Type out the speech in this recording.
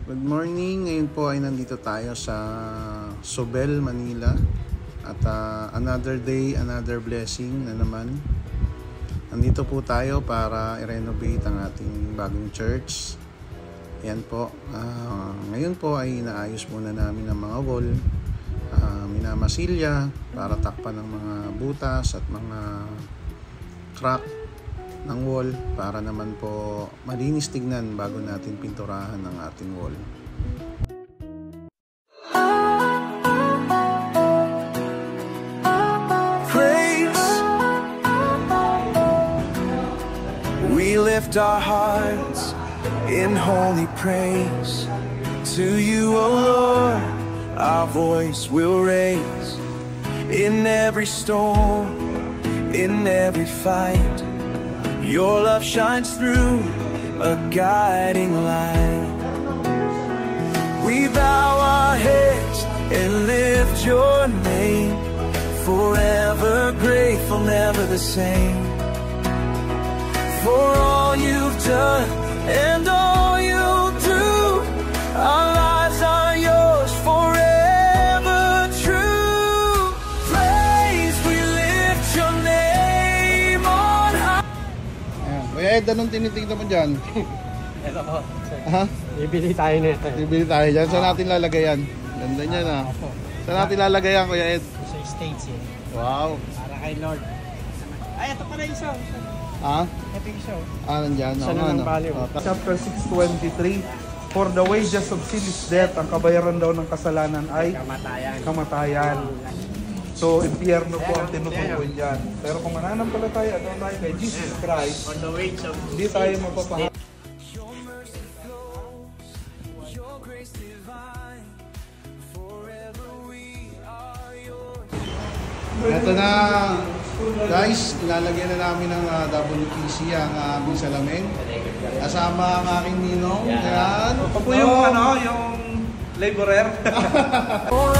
Good morning, ngayon po ay nandito tayo sa Sobel, Manila at another day, another blessing na naman. Nandito po tayo para i-renovate ang ating bagong church. Yan po, ngayon po ay inaayos muna namin ang mga wall, minamasilya para takpan ng mga butas at mga crack ng wall para naman po malinis tignan bago natin pinturahan ang ating wall. Praise, we lift our hearts in holy praise to you, O Lord. Our voice will raise in every storm, in every fight. Your love shines through, a guiding light. We bow our heads and lift your name, forever grateful, never the same. For all you've done and all you'll do, our lives are yours forever true. Praise, we lift your name on high. Kuya Ed, anong tinitignan mo dyan? Ito po. Ha? Bibili tayo nito. Bibili tayo dyan. Saan natin lalagay yan? Ganda niya na. Saan natin lalagay yan, Kuya Ed? Sa stage eh. Wow. Para kay Lord. Ay, ito pala isa. Ha? Ito yung isa. Nandyan. Isa na ng value. Chapter 6:23, for the wages of sin is death, ang kabayaran daw ng kasalanan ay kamatayan. So, impyerno po ang tinutukoy dyan. Pero kung mananampalataya daw tayo kay Jesus Christ, On the wage of hindi tayo mapapahamak. Your mercy flows, your grace divine, forever we are yours. Ito na, guys, ilalagyan na namin ng WPC ang aming salamin. Kasama ang aking ninong. Yan. Ito po yung, yung laborer. For